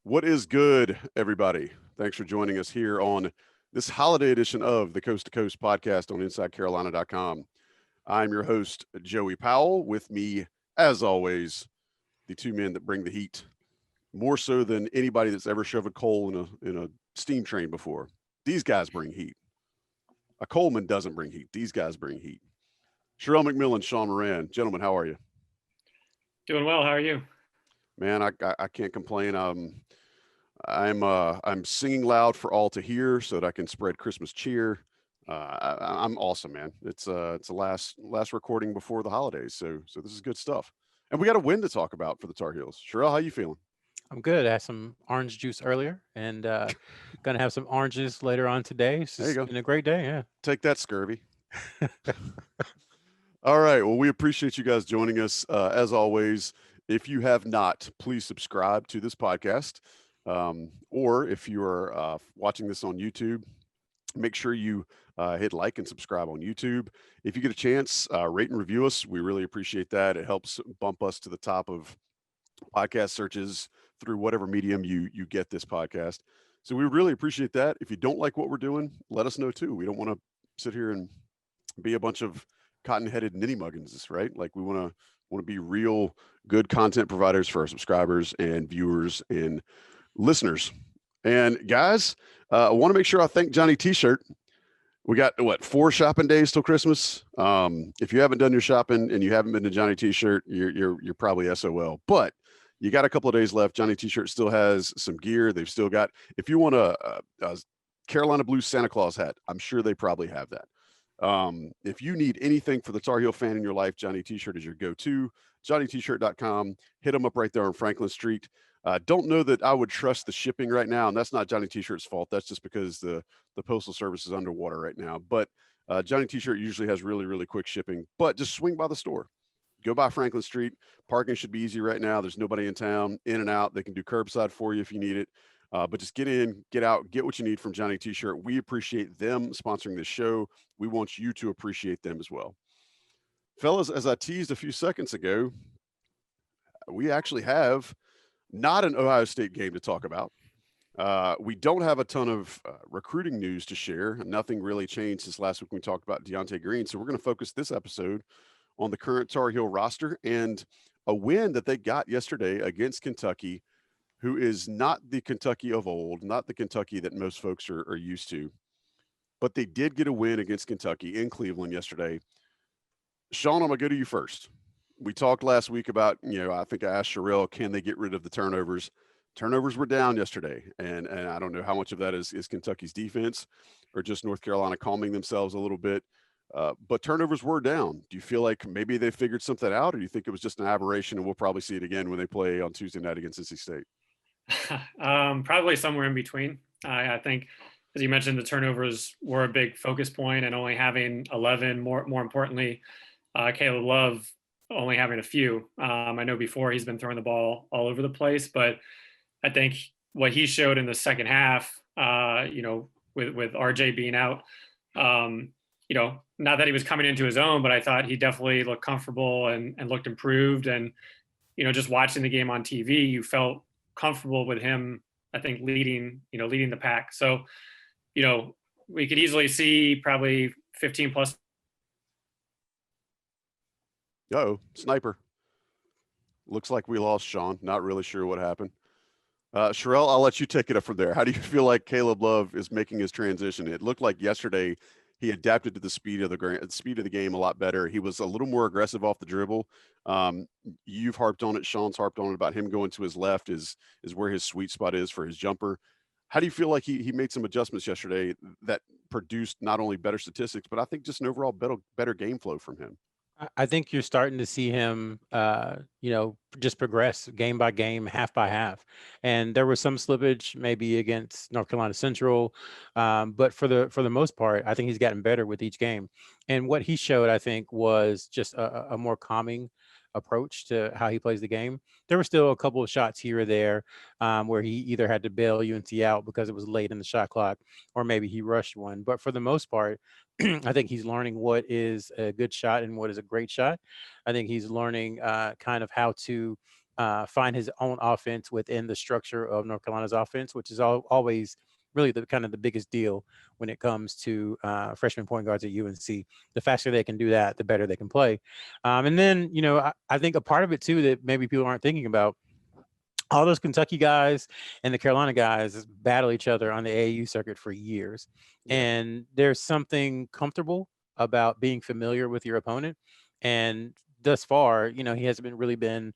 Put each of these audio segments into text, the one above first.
What is good, everybody? Thanks for joining us here on this holiday edition of the Coast to Coast podcast on InsideCarolina.com. I'm your host, Joey Powell. With me, as always, the two men that bring the heat, more so than anybody that's ever shoved a coal in a steam train before. These guys bring heat. A Coleman doesn't bring heat. These guys bring heat. Sherrell McMillan, Sean Moran. Gentlemen, how are you? Doing well. How are you? Man, I can't complain. I'm singing loud for all to hear so that I can spread Christmas cheer. I'm awesome, man. It's the last recording before the holidays, so this is good stuff. And we got a win to talk about for the Tar Heels. Sherelle, how you feeling? I'm good. I had some orange juice earlier and gonna have some oranges later on today. It's There you just go. been a great day. Take that, scurvy. All right. Well, we appreciate you guys joining us. As always, if you have not, please subscribe to this podcast. Or if you are watching this on YouTube, make sure you hit like and subscribe on YouTube. If you get a chance, rate and review us. We really appreciate that. It helps bump us to the top of podcast searches through whatever medium you get this podcast. So we really appreciate that. If you don't like what we're doing, let us know too. We don't want to sit here and be a bunch of cotton-headed ninny muggins, right? Like we want to be real good content providers for our subscribers and viewers and listeners. And guys, I want to make sure I thank Johnny T-shirt. We got what, 4 shopping days till Christmas. If you haven't done your shopping and you haven't been to Johnny T-shirt, you're probably SOL. But you got a couple of days left. Johnny T-shirt still has some gear. They've still got. If you want a Carolina Blue Santa Claus hat, I'm sure they probably have that. If you need anything for the Tar Heel fan in your life, Johnny T-shirt is your go-to. JohnnyT-shirt.com. Hit them up right there on Franklin Street. Don't know that I would trust the shipping right now, and that's not Johnny T-shirt's fault. That's just because the postal service is underwater right now. But Johnny T-shirt usually has really quick shipping. But just swing by the store. Go by Franklin Street. Parking should be easy right now. There's nobody in town. In and out. They can do curbside for you if you need it. But just get in, get out, get what you need from Johnny T-shirt. We appreciate them sponsoring this show. We want you to appreciate them as well. Fellas, as I teased a few seconds ago, we actually have not an Ohio State game to talk about. We don't have a ton of recruiting news to share. Nothing really changed since last week when we talked about Deontay Green. So we're going to focus this episode on the current Tar Heel roster and a win that they got yesterday against Kentucky, who is not the Kentucky of old, not the Kentucky that most folks are used to. But they did get a win against Kentucky in Cleveland yesterday. Sean, I'm going to go to you first. We talked last week about, I think I asked Sherrell, can they get rid of the turnovers? Turnovers were down yesterday. And I don't know how much of that is Kentucky's defense or just North Carolina calming themselves a little bit. But turnovers were down. Do you feel like maybe they figured something out, or do you think it was just an aberration and we'll probably see it again when they play on Tuesday night against NC State? Probably somewhere in between. I think, as you mentioned, the turnovers were a big focus point, and only having 11. More importantly, Caleb Love only having a few. I know before he's been throwing the ball all over the place, but I think what he showed in the second half, with RJ being out, not that he was coming into his own, but I thought he definitely looked comfortable and looked improved. And just watching the game on TV, you felt comfortable with him, I think, leading the pack. So, we could easily see probably 15 plus. Sniper. Looks like we lost Sean. Not really sure what happened. Sherrell, I'll let you take it up from there. How do you feel like Caleb Love is making his transition? It looked like yesterday he adapted to the speed of the game a lot better. He was a little more aggressive off the dribble. You've harped on it. Sean's harped on it about him going to his left is where his sweet spot is for his jumper. How do you feel like he made some adjustments yesterday that produced not only better statistics, but I think just an overall better game flow from him? I think you're starting to see him, just progress game by game, half by half. And there was some slippage maybe against North Carolina Central, but for the most part, I think he's gotten better with each game. And what he showed, I think, was just a more calming approach to how he plays the game. There were still a couple of shots here or there where he either had to bail UNC out because it was late in the shot clock, or maybe he rushed one. But for the most part, I think he's learning what is a good shot and what is a great shot. I think he's learning kind of how to find his own offense within the structure of North Carolina's offense, which is always really the kind of the biggest deal when it comes to freshman point guards at UNC. The faster they can do that, the better they can play. And then, I think a part of it too that maybe people aren't thinking about, all those Kentucky guys and the Carolina guys battle each other on the AAU circuit for years. Yeah. And there's something comfortable about being familiar with your opponent. And thus far, he hasn't really been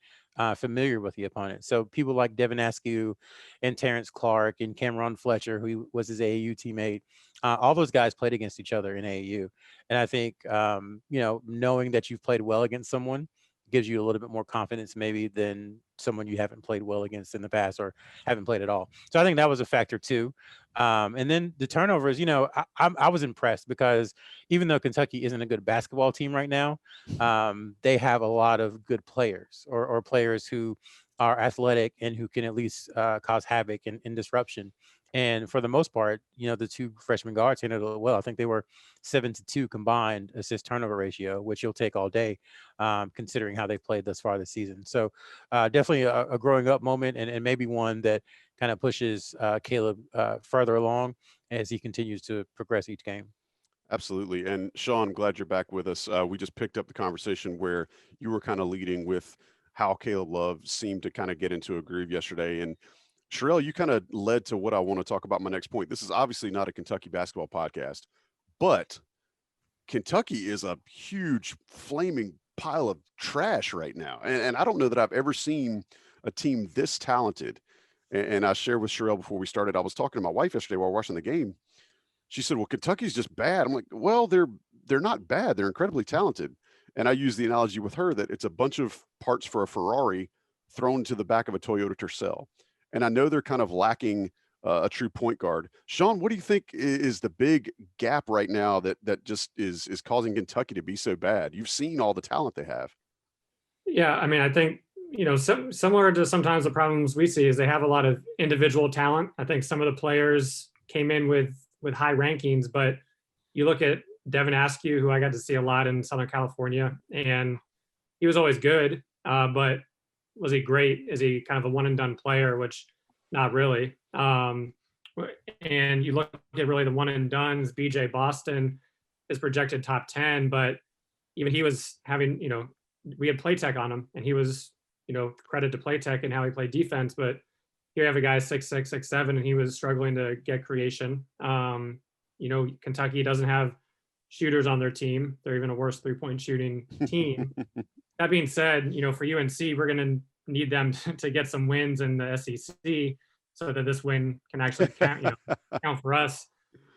familiar with the opponent. So people like Devin Askew and Terrence Clark and Cameron Fletcher, who was his AAU teammate, all those guys played against each other in AAU. And I think, knowing that you've played well against someone gives you a little bit more confidence maybe than someone you haven't played well against in the past or haven't played at all. So I think that was a factor too. And then the turnovers, I was impressed because even though Kentucky isn't a good basketball team right now, they have a lot of good players or players who are athletic and who can at least cause havoc and disruption. And for the most part, the two freshman guards handled it well. I think they were 7-2 combined assist turnover ratio, which you'll take all day, considering how they've played thus far this season. So definitely a growing up moment and maybe one that kind of pushes Caleb further along as he continues to progress each game. Absolutely. And Sean, glad you're back with us. We just picked up the conversation where you were kind of leading with how Caleb Love seemed to kind of get into a groove yesterday. And Sherrell, you kind of led to what I want to talk about my next point. This is obviously not a Kentucky basketball podcast, but Kentucky is a huge flaming pile of trash right now. And I don't know that I've ever seen a team this talented. And I shared with Sherrell before we started, I was talking to my wife yesterday while watching the game. She said, well, Kentucky's just bad. I'm like, well, they're not bad. They're incredibly talented. And I use the analogy with her that it's a bunch of parts for a Ferrari thrown to the back of a Toyota Tercel. And I know they're kind of lacking a true point guard. Sean, what do you think is the big gap right now that just is causing Kentucky to be so bad? You've seen all the talent they have. Yeah, I mean, I think, similar to sometimes the problems we see is they have a lot of individual talent. I think some of the players came in with high rankings, but you look at Devin Askew, who I got to see a lot in Southern California, and he was always good, but was he great? Is he kind of a one and done player? Which not really. And you look at really the one and dones. BJ Boston is projected top 10, but even he was having, we had Playtech on him, and he was, credit to Playtech and how he played defense. But here you have a guy 6'6", 6'7", and he was struggling to get creation. Kentucky doesn't have shooters on their team. They're even a worse 3-point shooting team. That being said, for UNC, we're going to need them to get some wins in the SEC so that this win can actually count for us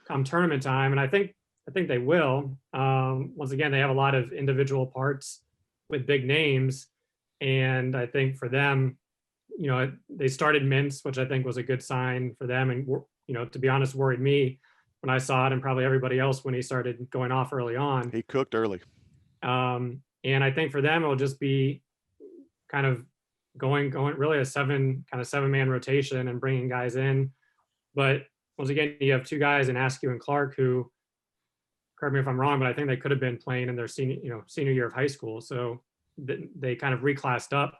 come tournament time. And I think they will. Once again, they have a lot of individual parts with big names. And I think for them, they started Mintz, which I think was a good sign for them. And, to be honest, worried me when I saw it, and probably everybody else when he started going off early on. He cooked early. And I think for them, it'll just be kind of going really a seven-man rotation and bringing guys in. But once again, you have two guys in Askew and Clark who, correct me if I'm wrong, but I think they could have been playing in their senior year of high school. So they kind of reclassed up.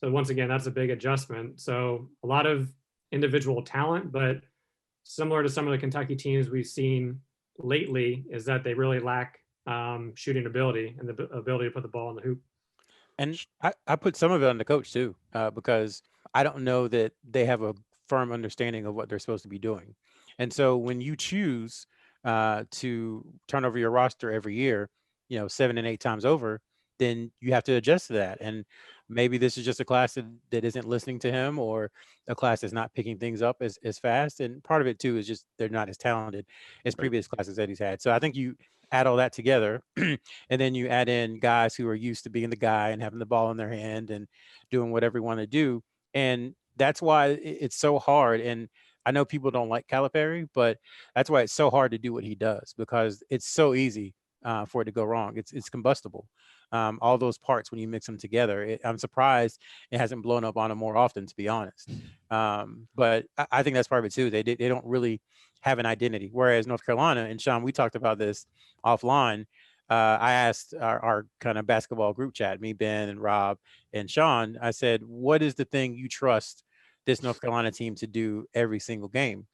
So once again, that's a big adjustment. So a lot of individual talent, but similar to some of the Kentucky teams we've seen lately, is that they really lack shooting ability and the ability to put the ball in the hoop. And I put some of it on the coach too, because I don't know that they have a firm understanding of what they're supposed to be doing. And so when you choose to turn over your roster every year, 7 and 8 times over, then you have to adjust to that. And maybe this is just a class that isn't listening to him, or a class that's not picking things up as fast. And part of it too is just they're not as talented as previous classes that he's had. So I think you add all that together and then you add in guys who are used to being the guy and having the ball in their hand and doing whatever you want to do. And that's why it's so hard. And I know people don't like Calipari, but that's why it's so hard to do what he does, because it's so easy for it to go wrong. It's combustible. All those parts, when you mix them together, I'm surprised it hasn't blown up on him more often, to be honest. But I think that's part of it too. They don't really have an identity. Whereas North Carolina, and Sean, we talked about this offline, I asked our kind of basketball group chat, me, Ben, and Rob, and Sean. I said, "What is the thing you trust this North Carolina team to do every single game?"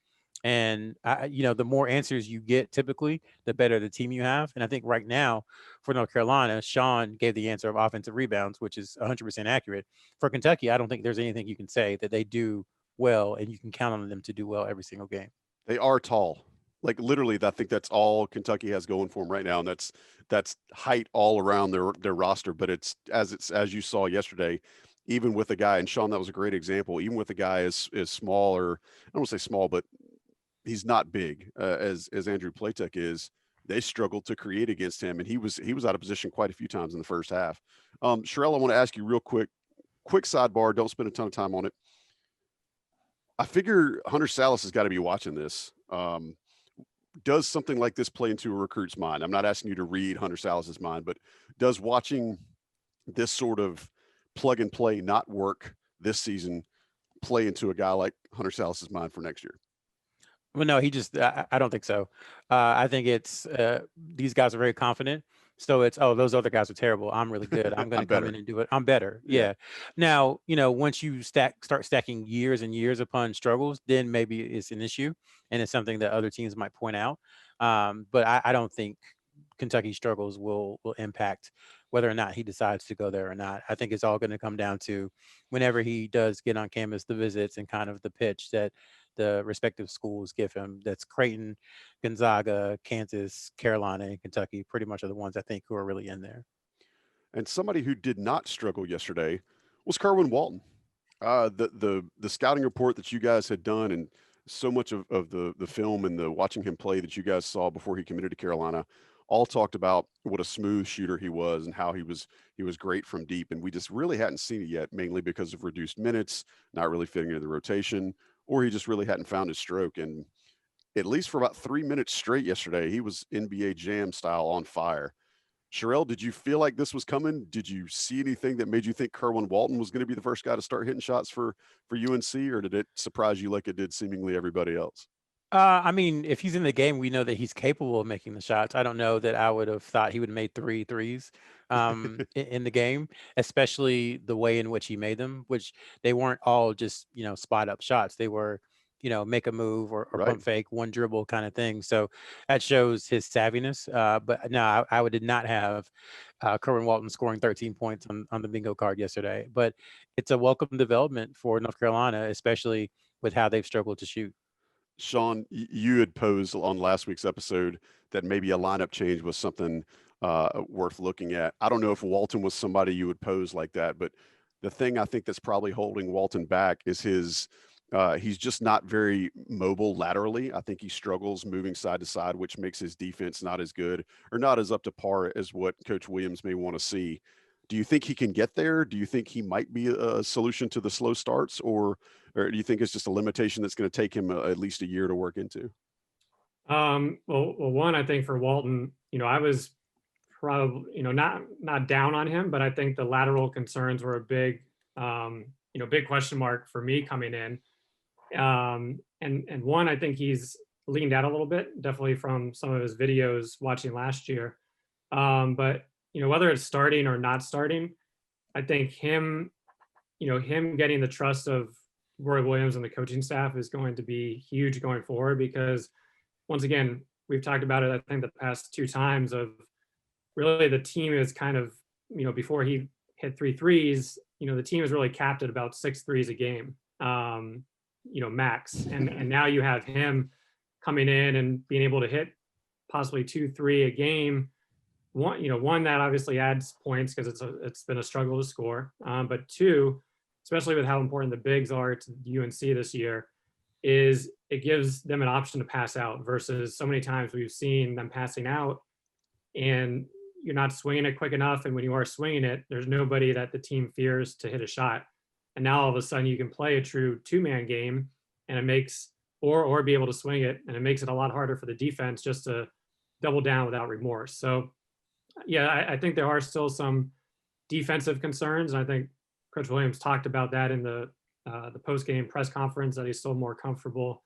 And the more answers you get, typically, the better the team you have. And I think right now, for North Carolina, Sean gave the answer of offensive rebounds, which is 100% accurate. For Kentucky, I don't think there's anything you can say that they do well, and you can count on them to do well every single game. They are tall. Like literally, I think that's all Kentucky has going for them right now, and that's height all around their roster. But it's as you saw yesterday, even with a guy, and Sean, that was a great example. Even with a guy as small, or I don't want to say small, but he's not big as Andrew Platek is. They struggled to create against him, and he was out of position quite a few times in the first half. Sherrell, I want to ask you real quick sidebar. Don't spend a ton of time on it. I figure Hunter Salas has got to be watching this. Does something like this play into a recruit's mind? I'm not asking you to read Hunter Salas's mind, but does watching this sort of plug and play not work this season play into a guy like Hunter Salas's mind for next year? Well, no, I don't think so. I think it's these guys are very confident. So it's, oh, those other guys are terrible. I'm really good. I'm going I'm to come better. in and do it. I'm better. Yeah. Yeah. Now, once you start stacking years and years upon struggles, then maybe it's an issue and it's something that other teams might point out. But I don't think Kentucky's struggles will impact whether or not he decides to go there or not. I think it's all going to come down to whenever he does get on campus, the visits and kind of the pitch that the respective schools give him. That's Creighton, Gonzaga, Kansas, Carolina, and Kentucky pretty much are the ones I think who are really in there. And somebody who did not struggle yesterday was Kerwin Walton. The scouting report that you guys had done, and so much of the film and the watching him play that you guys saw before he committed to Carolina, all talked about what a smooth shooter he was and how he was great from deep. And we just really hadn't seen it yet, mainly because of reduced minutes, not really fitting into the rotation, or he just really hadn't found his stroke. And at least for about 3 minutes straight yesterday, he was NBA Jam style on fire. Sherrell, did you feel like this was coming? Did you see anything that made you think Kerwin Walton was going to be the first guy to start hitting shots for UNC, or did it surprise you like it did seemingly everybody else? I mean, if he's in the game, we know that he's capable of making the shots. I don't know that I would have thought he would have made 3 threes in the game, especially the way in which he made them, which they weren't all just, spot up shots. They were, make a move or Right. pump fake, one dribble kind of thing. So that shows his savviness. But no, I did not have Kerwin Walton scoring 13 points on the bingo card yesterday. But it's a welcome development for North Carolina, especially with how they've struggled to shoot. Sean, you had posed on last week's episode that maybe a lineup change was something worth looking at. I don't know if Walton was somebody you would pose like that, but the thing I think that's probably holding Walton back is he's just not very mobile laterally. I think he struggles moving side to side, which makes his defense not as good or not as up to par as what Coach Williams may want to see. Do you think he can get there? Do you think he might be a solution to the slow starts, or do you think it's just a limitation that's going to take him at least a year to work into? Well, one, I think for Walton, I was probably, not down on him, but I think the lateral concerns were a big, big question mark for me coming in. And one, I think he's leaned out a little bit, definitely from some of his videos watching last year. But whether it's starting or not starting, I think him getting the trust of Roy Williams and the coaching staff is going to be huge going forward, because once again, we've talked about it, I think the past 2 times, of really the team is kind of, before he hit 3 threes, the team is really capped at about 6 threes a game, max. And now you have him coming in and being able to hit possibly 2, 3 a game. One that obviously adds points because it's been a struggle to score. But 2, especially with how important the bigs are to UNC this year, is it gives them an option to pass out, versus so many times we've seen them passing out and you're not swinging it quick enough. And when you are swinging it, there's nobody that the team fears to hit a shot. And now all of a sudden you can play a true 2-man game, and it makes, or be able to swing it, and it makes it a lot harder for the defense just to double down without remorse. So yeah, I think there are still some defensive concerns. And I think Coach Williams talked about that in the post-game press conference, that he's still more comfortable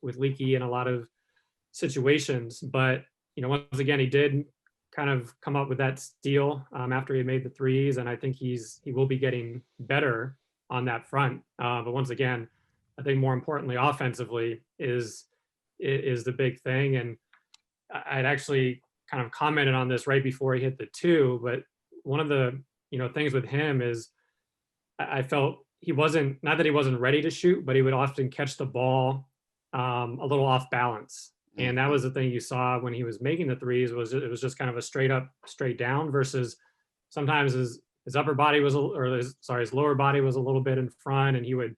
with Leaky in a lot of situations. But, once again, he did kind of come up with that steal after he made the threes, and I think he will be getting better on that front. But once again, I think more importantly, offensively is the big thing. And I'd actually kind of commented on this right before he hit the two, but one of the things with him is I felt he wasn't, not that he wasn't ready to shoot, but he would often catch the ball a little off balance. And that was the thing you saw when he was making the threes, was it was just kind of a straight up, straight down, versus sometimes his upper body was, his lower body was a little bit in front, and he would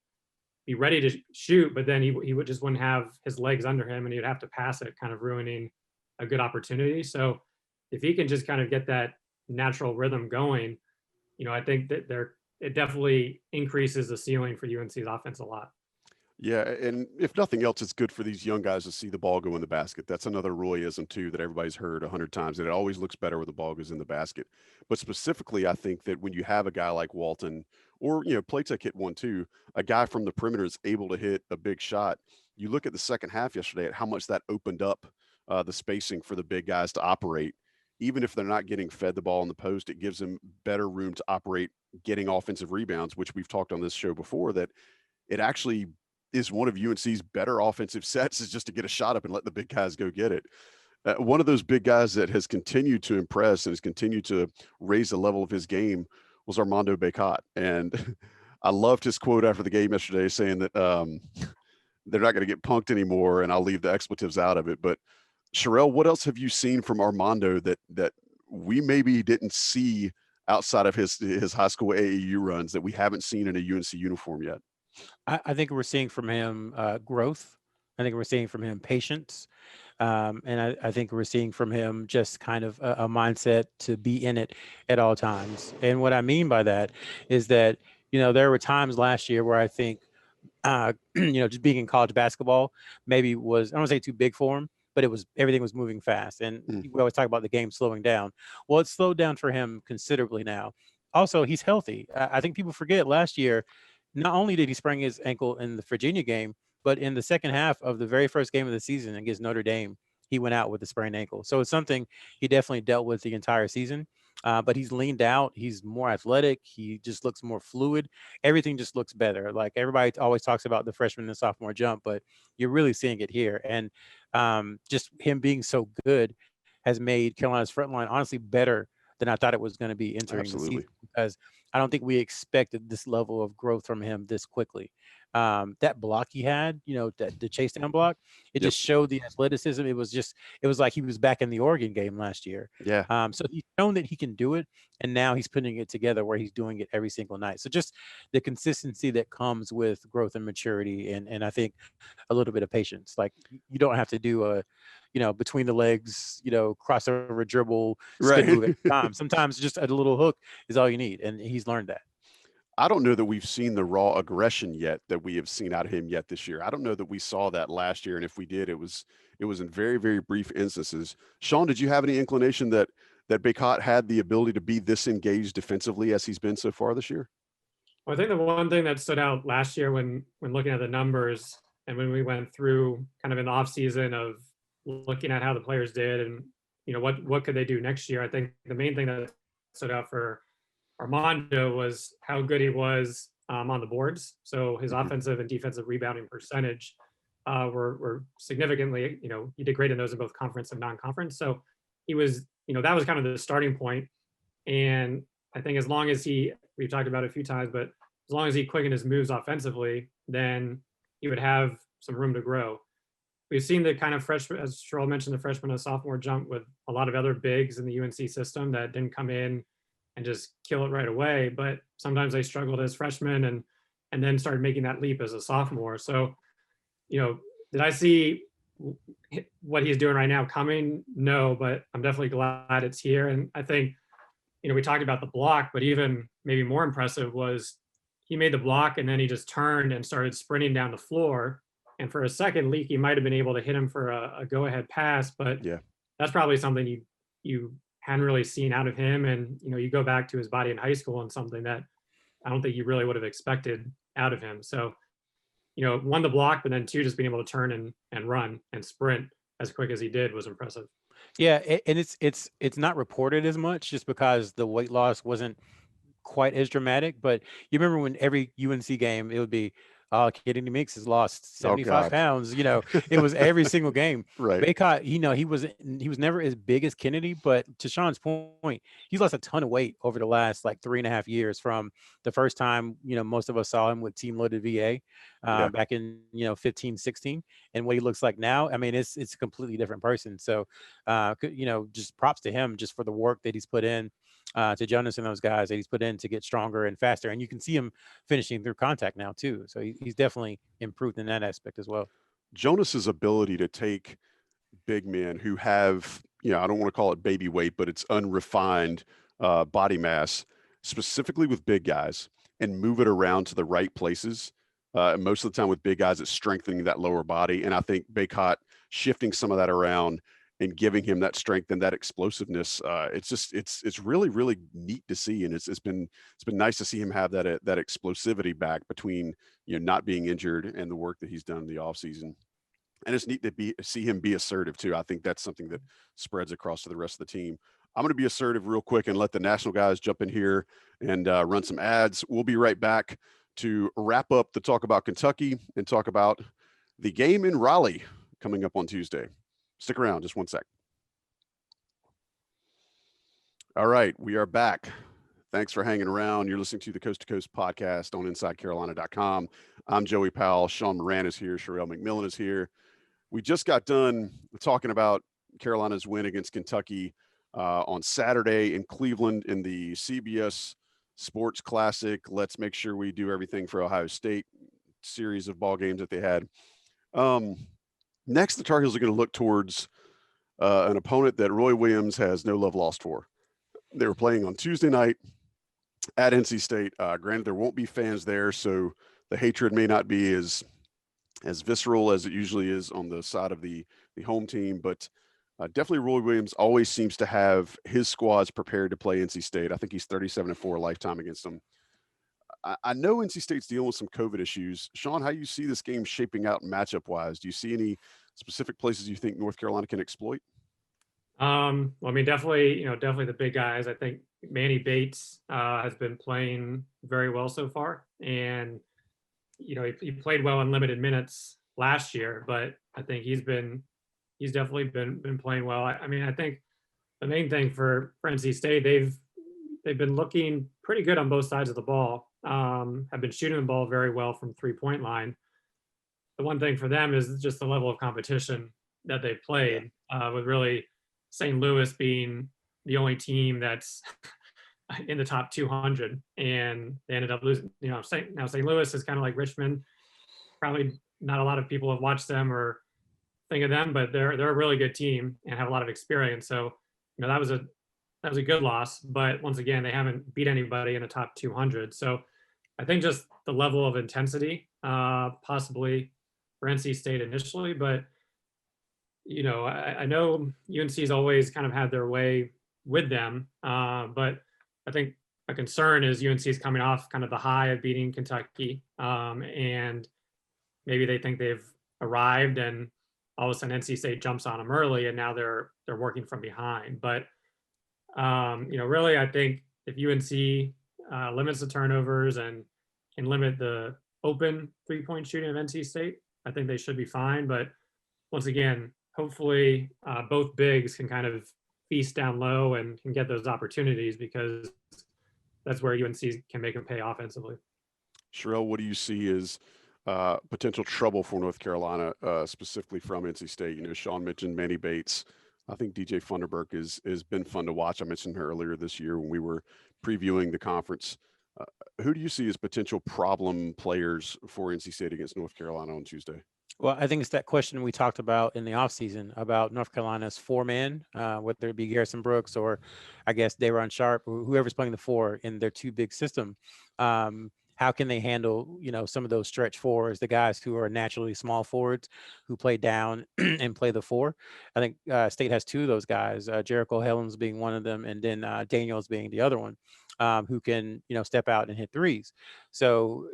be ready to shoot, but then he would just wouldn't have his legs under him, and he'd have to pass it, kind of ruining a good opportunity. So if he can just kind of get that natural rhythm going, I think that it definitely increases the ceiling for UNC's offense a lot. Yeah, and if nothing else, it's good for these young guys to see the ball go in the basket. That's another Royism too that everybody's heard 100 times, and it always looks better when the ball goes in the basket. But specifically, I think that when you have a guy like Walton, or Platek hit one too, a guy from the perimeter is able to hit a big shot. You look at the second half yesterday at how much that opened up the spacing for the big guys to operate. Even if they're not getting fed the ball in the post, it gives them better room to operate, getting offensive rebounds, which we've talked on this show before, that it actually is one of UNC's better offensive sets, is just to get a shot up and let the big guys go get it. One of those big guys that has continued to impress and has continued to raise the level of his game was Armando Bacot. And I loved his quote after the game yesterday saying that they're not going to get punked anymore, and I'll leave the expletives out of it. But Sherrell, what else have you seen from Armando that we maybe didn't see outside of his high school AAU runs that we haven't seen in a UNC uniform yet? I think we're seeing from him growth. I think we're seeing from him patience. And I think we're seeing from him just kind of a mindset to be in it at all times. And what I mean by that is that, there were times last year where I think, just being in college basketball maybe was, I don't want to say too big for him, but everything was moving fast. And we always talk about the game slowing down. Well, it's slowed down for him considerably now. Also, he's healthy. I think people forget last year, not only did he sprain his ankle in the Virginia game, but in the second half of the very first game of the season against Notre Dame, he went out with a sprained ankle. So it's something he definitely dealt with the entire season. But he's leaned out. He's more athletic. He just looks more fluid. Everything just looks better. Like, everybody always talks about the freshman and sophomore jump, but you're really seeing it here. And just him being so good has made Carolina's front line honestly better than I thought it was going to be entering the season, because I don't think we expected this level of growth from him this quickly. That block he had, the chase down block, it just showed the athleticism. It was like he was back in the Oregon game last year. Yeah. So he's shown that he can do it, and now he's putting it together where he's doing it every single night. So just the consistency that comes with growth and maturity, and I think a little bit of patience. Like, you don't have to do a, between the legs, crossover dribble, spin move at time. Sometimes just a little hook is all you need, and he's learned that. I don't know that we've seen the raw aggression yet that we have seen out of him yet this year. I don't know that we saw that last year, and if we did, it was in very, very brief instances. Sean, did you have any inclination that Bacot had the ability to be this engaged defensively as he's been so far this year? Well, I think the one thing that stood out last year when looking at the numbers, and when we went through kind of an off season of looking at how the players did and what could they do next year, I think the main thing that stood out for Armando was how good he was on the boards. So his offensive and defensive rebounding percentage were significantly, he did great in those in both conference and non-conference. So he was, that was kind of the starting point. And I think as long as we've talked about it a few times, but as long as he quickened his moves offensively, then he would have some room to grow. We've seen the kind of freshman, as Sherrell mentioned, the freshman and sophomore jump with a lot of other bigs in the UNC system that didn't come in and just kill it right away. But sometimes they struggled as freshmen and then started making that leap as a sophomore. So, did I see what he's doing right now coming? No, but I'm definitely glad it's here. And I think, we talked about the block, but even maybe more impressive was he made the block and then he just turned and started sprinting down the floor. And for a second, Leaky might have been able to hit him for a go-ahead pass, but that's probably something you hadn't really seen out of him. And, you go back to his body in high school and something that I don't think you really would have expected out of him. So, one, the block, but then two, just being able to turn and run and sprint as quick as he did was impressive. Yeah, and it's not reported as much just because the weight loss wasn't quite as dramatic. But you remember when every UNC game it would be, oh, Kennedy Meeks has lost Oh 75 God. pounds. It was every single game. Right. Baycott, he was never as big as Kennedy, but to Sean's point, he's lost a ton of weight over the last like 3.5 years from the first time, most of us saw him with team loaded VA Yeah. back in, 15, 16, and what he looks like now. I mean, it's a completely different person. So, just props to him just for the work that he's put in to Jonas and those guys that he's put in to get stronger and faster. And you can see him finishing through contact now too. So he's definitely improved in that aspect as well. Jonas's ability to take big men who have, I don't want to call it baby weight, but it's unrefined body mass, specifically with big guys, and move it around to the right places. Most of the time with big guys, it's strengthening that lower body. And I think Baycott shifting some of that around and giving him that strength and that explosiveness, it's really, really neat to see. And it's been nice to see him have that explosivity back between, not being injured and the work that he's done in the offseason. And it's neat to see him be assertive too. I think that's something that spreads across to the rest of the team. I'm going to be assertive real quick and let the national guys jump in here and run some ads. We'll be right back to wrap up the talk about Kentucky and talk about the game in Raleigh coming up on Tuesday. Stick around, just one sec. All right, we are back. Thanks for hanging around. You're listening to the Coast to Coast podcast on InsideCarolina.com. I'm Joey Powell. Sean Moran is here. Sherrell McMillan is here. We just got done talking about Carolina's win against Kentucky on Saturday in Cleveland in the CBS Sports Classic. Let's make sure we do everything for Ohio State series of ball games that they had. Next, the Tar Heels are going to look towards an opponent that Roy Williams has no love lost for. They were playing on Tuesday night at NC State. Granted, there won't be fans there, so the hatred may not be as visceral as it usually is on the side of the home team, but definitely Roy Williams always seems to have his squads prepared to play NC State. I think he's 37-4 lifetime against them. I know NC State's dealing with some COVID issues. Sean, how do you see this game shaping out matchup-wise? Do you see any specific places you think North Carolina can exploit? Well, I mean, definitely the big guys. I think Manny Bates has been playing very well so far, and he played well in limited minutes last year, but I think he's definitely been playing well. I mean, I think the main thing for NC State, they've been looking pretty good on both sides of the ball. Have been shooting the ball very well from 3-point line. The one thing for them is just the level of competition that they've played, with really St. Louis being the only team that's in the top 200, and they ended up losing. St. Louis is kind of like Richmond. Probably not a lot of people have watched them or think of them, but they're a really good team and have a lot of experience. So that was a good loss, but once again, they haven't beat anybody in the top 200. So I think just the level of intensity, possibly for NC State initially, but I know UNC's always kind of had their way with them, but I think a concern is UNC is coming off kind of the high of beating Kentucky, and maybe they think they've arrived, and all of a sudden NC State jumps on them early, and now they're working from behind. But really, I think if UNC limits the turnovers and can limit the open 3-point shooting of NC State, I think they should be fine. But once again, hopefully both bigs can kind of feast down low and can get those opportunities, because that's where UNC can make them pay offensively. Sherrell, what do you see as potential trouble for North Carolina, specifically from NC State? Sean mentioned Manny Bates. I think DJ Funderburk has been fun to watch. I mentioned her earlier this year when we were previewing the conference. Who do you see as potential problem players for NC State against North Carolina on Tuesday? Well, I think it's that question we talked about in the offseason about North Carolina's 4-man, whether it be Garrison Brooks or I guess Dayron Sharp, or whoever's playing the 4 in their 2 big system. How can they handle, some of those stretch fours, the guys who are naturally small forwards who play down and play the 4? I think State has 2 of those guys, Jericho Helms being one of them, and then Daniels being the other one, who can, step out and hit threes. So,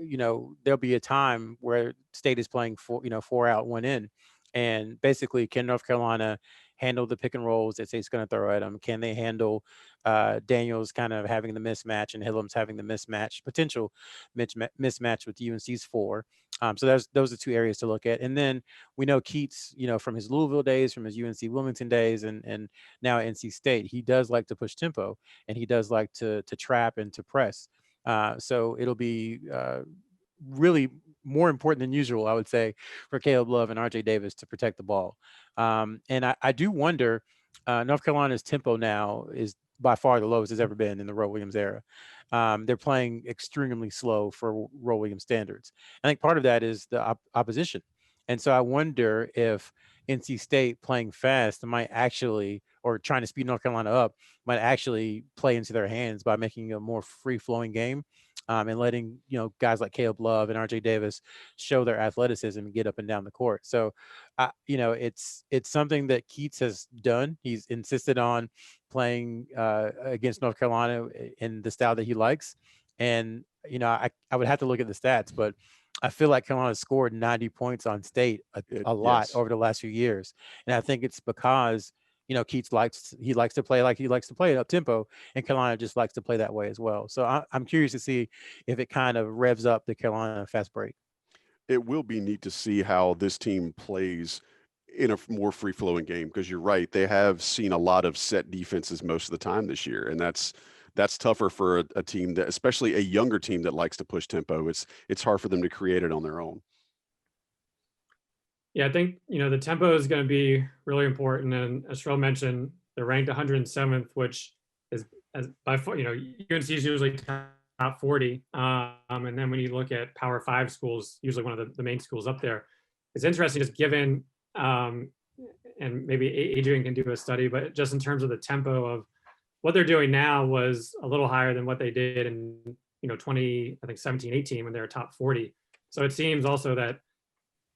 there'll be a time where State is playing 4 out, 1 in, and basically can North Carolina handle the pick and rolls that State's going to throw at them? Can they handle Daniels kind of having the mismatch and Hillam's having the potential mismatch with UNC's 4? So those are 2 areas to look at. And then we know Keats, from his Louisville days, from his UNC Wilmington days, and now at NC State, he does like to push tempo, and he does like to trap and to press. So it'll be really more important than usual, I would say, for Caleb Love and RJ Davis to protect the ball. And I do wonder, North Carolina's tempo now is by far the lowest it's ever been in the Roy Williams era. They're playing extremely slow for Roy Williams standards. I think part of that is the opposition. And so I wonder if NC State playing fast might actually, or trying to speed North Carolina up, might actually play into their hands by making a more free-flowing game, and letting guys like Caleb Love and RJ Davis show their athleticism and get up and down the court. So, it's something that Keats has done. He's insisted on playing against North Carolina in the style that he likes. And I would have to look at the stats, but I feel like Carolina scored 90 points on State a lot Yes. over the last few years, and I think it's because Keats likes to play like he likes to play at up tempo, and Carolina just likes to play that way as well. So I'm curious to see if it kind of revs up the Carolina fast break. It will be neat to see how this team plays in a more free flowing game, because you're right, they have seen a lot of set defenses most of the time this year, and that's tougher for a team that, especially a younger team that likes to push tempo. It's hard for them to create it on their own. Yeah, I think, the tempo is going to be really important. And as Sherrell mentioned, they're ranked 107th, which is, as by far, UNC is usually top 40. And then when you look at Power 5 schools, usually one of the main schools up there, it's interesting just given, and maybe Adrian can do a study, but just in terms of the tempo of what they're doing now was a little higher than what they did in, 17, 18, when they were top 40. So it seems also that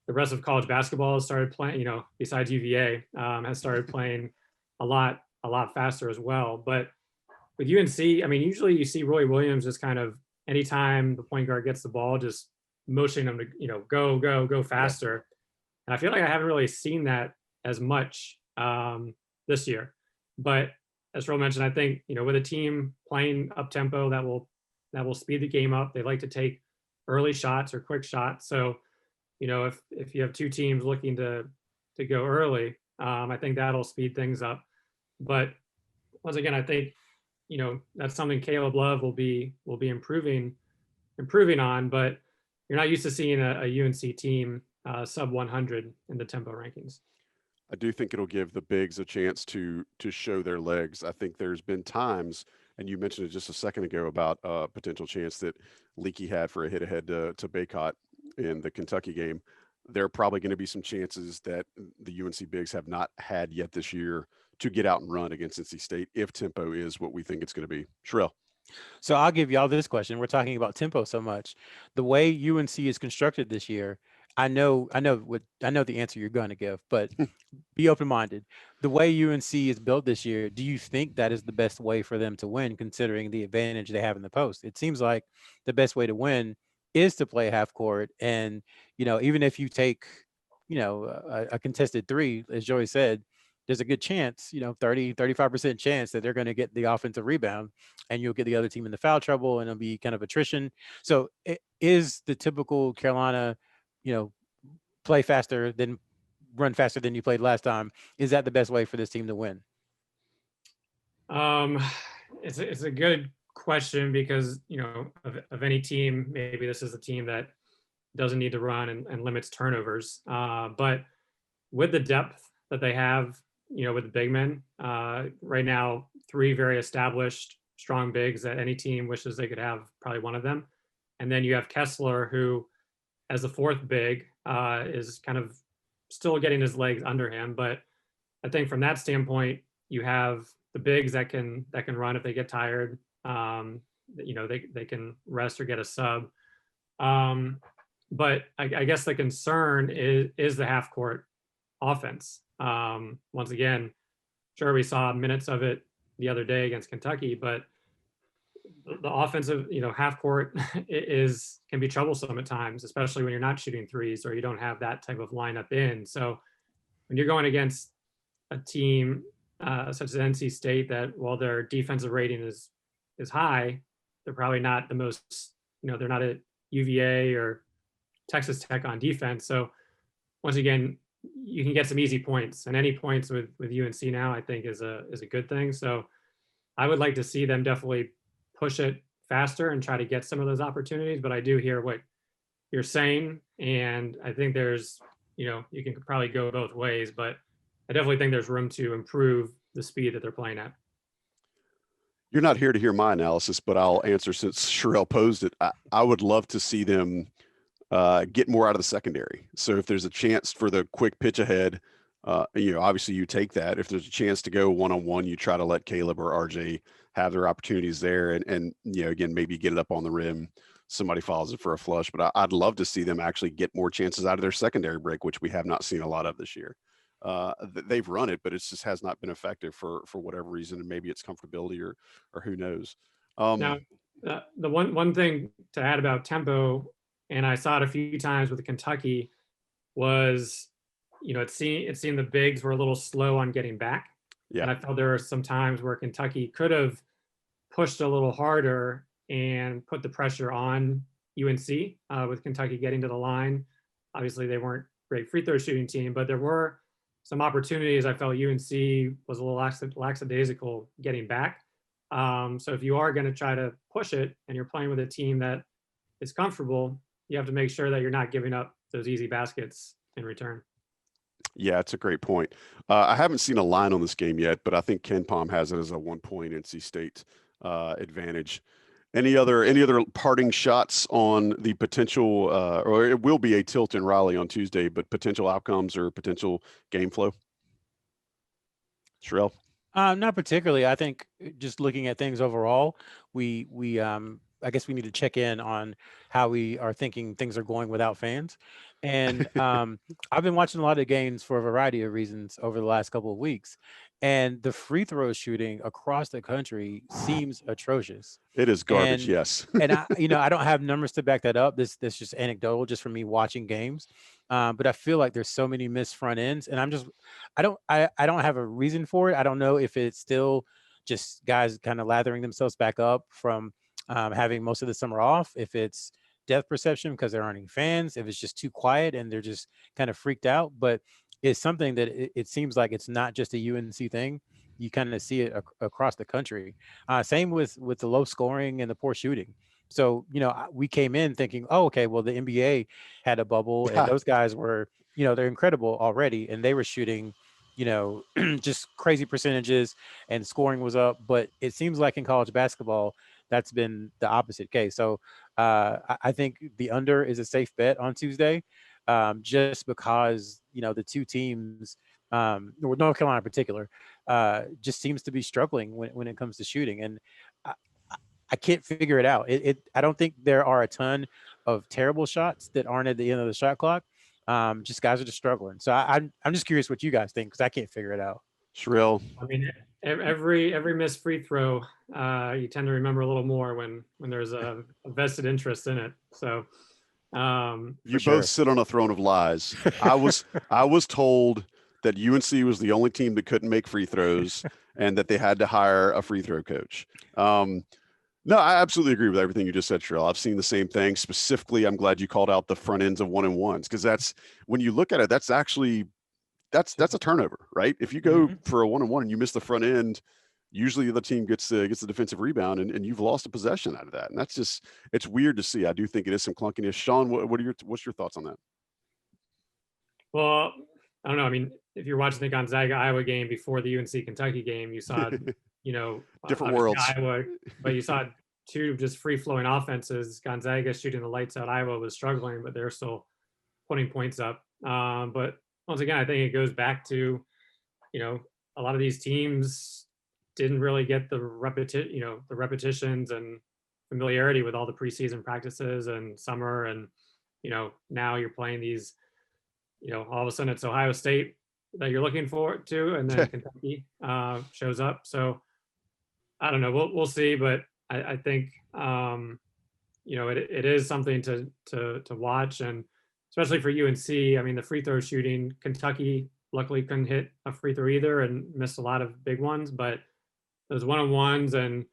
the rest of college basketball has started playing, besides UVA, has started playing a lot faster as well. But with UNC, usually you see Roy Williams just kind of, anytime the point guard gets the ball, just motioning them to, go faster. And I feel like I haven't really seen that as much this year. But as Sherrell mentioned, I think, with a team playing up tempo, that will speed the game up. They like to take early shots or quick shots. So, if you have 2 teams looking to go early, I think that'll speed things up. But once again, I think, that's something Caleb Love will be improving on. But you're not used to seeing a UNC team sub 100 in the tempo rankings. I do think it'll give the bigs a chance to show their legs. I think there's been times, and you mentioned it just a second ago, about a potential chance that Leaky had for a hit ahead to Baycott in the Kentucky game. There are probably going to be some chances that the UNC bigs have not had yet this year to get out and run against NC State if tempo is what we think it's going to be. Sherrell. So I'll give y'all this question. We're talking about tempo so much. The way UNC is constructed this year, I know the answer you're going to give, but be open-minded. The way UNC is built this year, do you think that is the best way for them to win, considering the advantage they have in the post? It seems like the best way to win is to play half court. And, even if you take, a contested 3, as Joey said, there's a good chance, 35% chance that they're going to get the offensive rebound, and you'll get the other team in the foul trouble, and it'll be kind of attrition. So it is the typical Carolina, play faster than run faster than you played last time. Is that the best way for this team to win? It's a good question, because, of any team, maybe this is a team that doesn't need to run and limits turnovers. But with the depth that they have, with the big men, right now, 3 very established, strong bigs that any team wishes they could have, probably one of them. And then you have Kessler, who, as the 4th big, is kind of still getting his legs under him. But I think from that standpoint, you have the bigs that can run if they get tired. They can rest or get a sub. But I guess the concern is the half court offense. Once again, sure, we saw minutes of it the other day against Kentucky, but the offensive, half court can be troublesome at times, especially when you're not shooting threes or you don't have that type of lineup in. So when you're going against a team such as NC State that while their defensive rating is high, they're probably not the most, they're not at UVA or Texas Tech on defense. So once again, you can get some easy points, and any points with UNC now, I think is a good thing. So I would like to see them definitely push it faster and try to get some of those opportunities. But I do hear what you're saying, and I think there's, you can probably go both ways, but I definitely think there's room to improve the speed that they're playing at. You're not here to hear my analysis, but I'll answer since Sherrell posed it. I would love to see them get more out of the secondary. So if there's a chance for the quick pitch ahead, obviously you take that. If there's a chance to go one-on-one, you try to let Caleb or RJ have their opportunities there, and again, maybe get it up on the rim. Somebody follows it for a flush, but I'd love to see them actually get more chances out of their secondary break, which we have not seen a lot of this year. They've run it, but it just has not been effective for whatever reason, and maybe it's comfortability or who knows. Now, the one thing to add about tempo, and I saw it a few times with Kentucky, was it seemed the bigs were a little slow on getting back. Yeah. And I felt there were some times where Kentucky could have pushed a little harder and put the pressure on UNC with Kentucky getting to the line. Obviously, they weren't a great free throw shooting team, but there were some opportunities. I felt UNC was a little lackadaisical getting back. So if you are going to try to push it and you're playing with a team that is comfortable, you have to make sure that you're not giving up those easy baskets in return. Yeah, it's a great point. I haven't seen a line on this game yet, but I think Ken Palm has it as a 1-point NC State advantage. Any other parting shots on the potential, or it will be a tilt in Raleigh on Tuesday, but potential outcomes or potential game flow? Sherrell? Not particularly. I think just looking at things overall, we I guess we need to check in on how we are thinking things are going without fans. And I've been watching a lot of games for a variety of reasons over the last couple of weeks, and the free throw shooting across the country seems atrocious. It is garbage, And yes. and I don't have numbers to back that up. This just anecdotal, just from me watching games. But I feel like there's so many missed front ends, and I don't have a reason for it. I don't know if it's still just guys kind of lathering themselves back up from having most of the summer off, if it's depth perception because there aren't any fans, if it's just too quiet and they're just kind of freaked out. But it's something that it seems like it's not just a UNC thing. You kind of see it across the country. Same with the low scoring and the poor shooting. So, we came in thinking, oh, okay, well, the NBA had a bubble and those guys were, they're incredible already. And they were shooting, just crazy percentages and scoring was up. But it seems like in college basketball, that's been the opposite case. So I think the under is a safe bet on Tuesday, just because, the two teams, North Carolina in particular, just seems to be struggling when it comes to shooting. And I can't figure it out. I don't think there are a ton of terrible shots that aren't at the end of the shot clock. Just guys are just struggling. So I'm just curious what you guys think, because I can't figure it out. Sherrell? I mean, every missed free throw, you tend to remember a little more when there's a vested interest in it. So you both sit on a throne of lies. I was told that UNC was the only team that couldn't make free throws and that they had to hire a free throw coach. No, I absolutely agree with everything you just said, Sherrell. I've seen the same thing. Specifically, I'm glad you called out the front ends of 1-and-1s, because that's, when you look at it, that's actually that's a turnover, right? If you go for a 1-and-1 and you miss the front end, usually the other team gets the defensive rebound, and you've lost a possession out of that. And that's just, it's weird to see. I do think it is some clunkiness. Sean, what's your thoughts on that? Well, I don't know. I mean, if you're watching the Gonzaga Iowa game before the UNC Kentucky game, you saw, different worlds. Iowa, but you saw two just free flowing offenses. Gonzaga shooting the lights out. Iowa was struggling, but they're still putting points up. But once again, I think it goes back to, a lot of these teams didn't really get the repetitions and familiarity with all the preseason practices and summer. And, now you're playing these, all of a sudden it's Ohio State that you're looking forward to, and then Kentucky shows up. So I don't know. We'll see, but I think it is something to watch, and especially for UNC. I mean, the free throw shooting, Kentucky luckily couldn't hit a free throw either and missed a lot of big ones. But those one-on-ones, and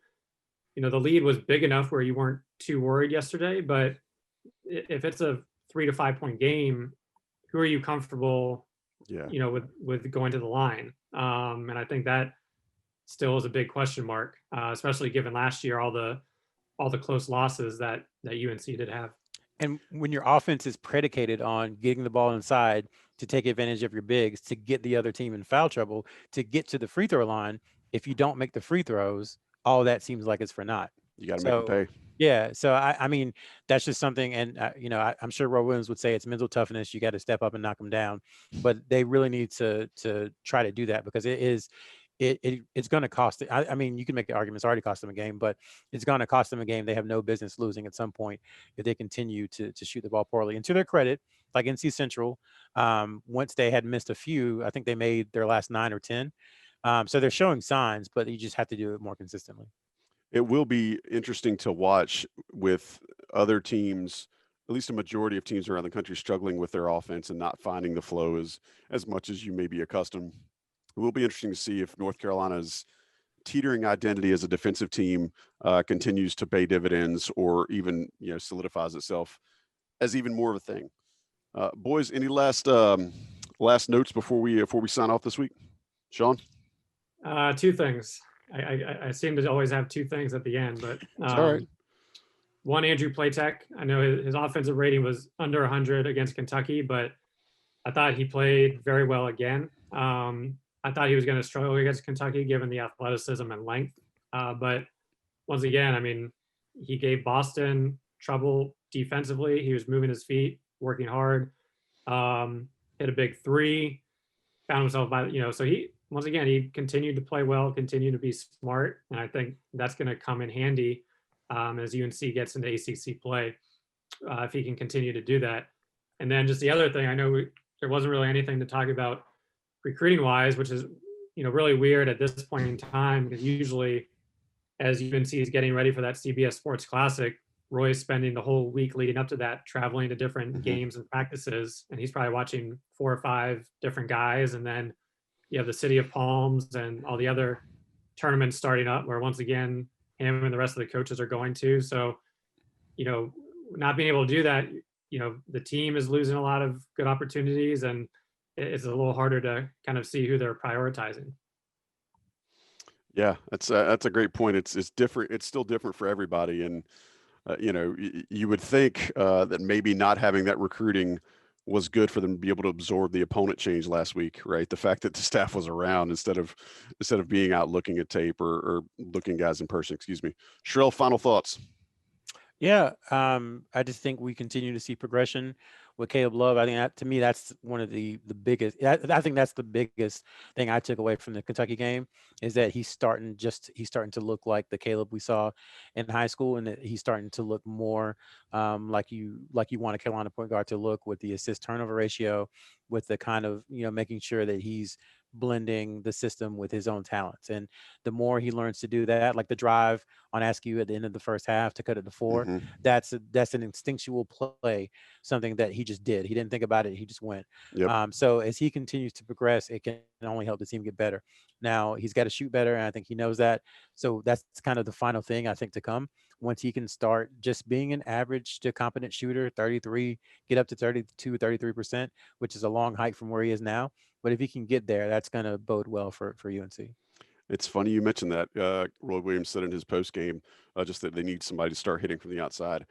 the lead was big enough where you weren't too worried yesterday. But if it's a 3 to 5 point game, who are you comfortable, Yeah. with going to the line? And I think that still is a big question mark, especially given last year all the close losses that UNC did have. And when your offense is predicated on getting the ball inside to take advantage of your bigs, to get the other team in foul trouble, to get to the free throw line, if you don't make the free throws, all that seems like it's for naught. You got to make them pay. Yeah. So I mean, that's just something. And, I'm sure Roy Williams would say it's mental toughness. You got to step up and knock them down. But they really need to try to do that, because it's going to cost. I mean, you can make the argument it's already cost them a game, but it's going to cost them a game they have no business losing at some point if they continue to shoot the ball poorly. And to their credit, like NC Central, once they had missed a few, I think they made their last 9 or 10. So they're showing signs, but you just have to do it more consistently. It will be interesting to watch with other teams, at least a majority of teams around the country, struggling with their offense and not finding the flow as much as you may be accustomed. It will be interesting to see if North Carolina's teetering identity as a defensive team continues to pay dividends, or even solidifies itself as even more of a thing. Boys, any last notes before we sign off this week? Sean? 2 things. I seem to always have 2 things at the end, but all right. One, Andrew Platek. I know his offensive rating was under 100 against Kentucky, but I thought he played very well again. I thought he was going to struggle against Kentucky given the athleticism and length. But once again, I mean, he gave Boston trouble defensively. He was moving his feet, working hard, hit a big 3, found himself so once again, he continued to play well, continued to be smart. And I think that's going to come in handy as UNC gets into ACC play, if he can continue to do that. And then just the other thing, I know there wasn't really anything to talk about recruiting wise, which is, really weird at this point in time, because usually as UNC is getting ready for that CBS Sports Classic, Roy's spending the whole week leading up to that, traveling to different games and practices. And he's probably watching 4 or 5 different guys. And then you have the City of Palms and all the other tournaments starting up, where once again, him and the rest of the coaches are going to. So, not being able to do that, the team is losing a lot of good opportunities, and it's a little harder to kind of see who they're prioritizing. Yeah, that's a great point. It's different. It's still different for everybody. And, you would think that maybe not having that recruiting was good for them to be able to absorb the opponent change last week, right? The fact that the staff was around instead of being out looking at tape or looking guys in person, excuse me. Sherrell, final thoughts. Yeah, I just think we continue to see progression with Caleb Love. I think to me, that's one of the biggest. I think that's the biggest thing I took away from the Kentucky game, is that he's starting to look like the Caleb we saw in high school, and that he's starting to look more like you want a Carolina point guard to look, with the assist turnover ratio, with the kind of making sure that he's blending the system with his own talents. And the more he learns to do that, like the drive on Askew at the end of the first half to cut it to 4, that's an instinctual play, something that he just did. He didn't think about it. He just went. Yep. So as he continues to progress, it can only help the team get better. Now he's got to shoot better, and I think he knows that. So that's kind of the final thing I think to come. Once he can start just being an average to competent shooter, 33, get up to 32, 33%, which is a long hike from where he is now. But if he can get there, that's going to bode well for UNC. It's funny you mentioned that. Roy Williams said in his post game just that they need somebody to start hitting from the outside.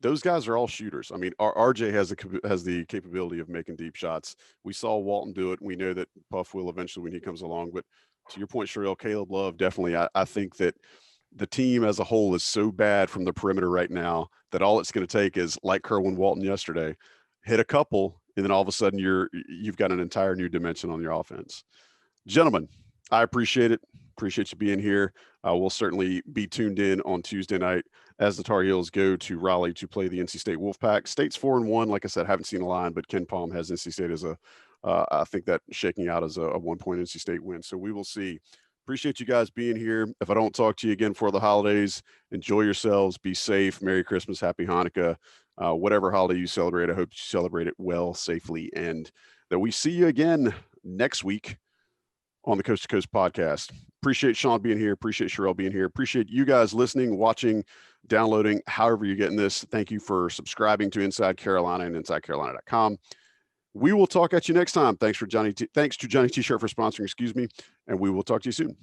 Those guys are all shooters. I mean, RJ has the capability of making deep shots. We saw Walton do it, and we know that Puff will eventually when he comes along. But to your point, Sherrell, Caleb Love, definitely. I think that the team as a whole is so bad from the perimeter right now that all it's going to take is, like Kerwin Walton yesterday, hit a couple, and then all of a sudden you've got an entire new dimension on your offense. Gentlemen, I appreciate it. Appreciate you being here. We'll certainly be tuned in on Tuesday night as the Tar Heels go to Raleigh to play the NC State Wolfpack. State's 4-1. Like I said, haven't seen a line, but Ken Palm has NC State as I think that shaking out as a 1-point NC State win. So we will see. Appreciate you guys being here. If I don't talk to you again for the holidays, enjoy yourselves. Be safe. Merry Christmas. Happy Hanukkah. Whatever holiday you celebrate, I hope you celebrate it well, safely, and that we see you again next week on the Coast to Coast podcast. Appreciate Sean being here. Appreciate Sherrell being here. Appreciate you guys listening, watching, downloading, however you're getting this. Thank you for subscribing to Inside Carolina and InsideCarolina.com. We will talk at you next time. Thanks to Johnny T-Shirt for sponsoring, and we will talk to you soon.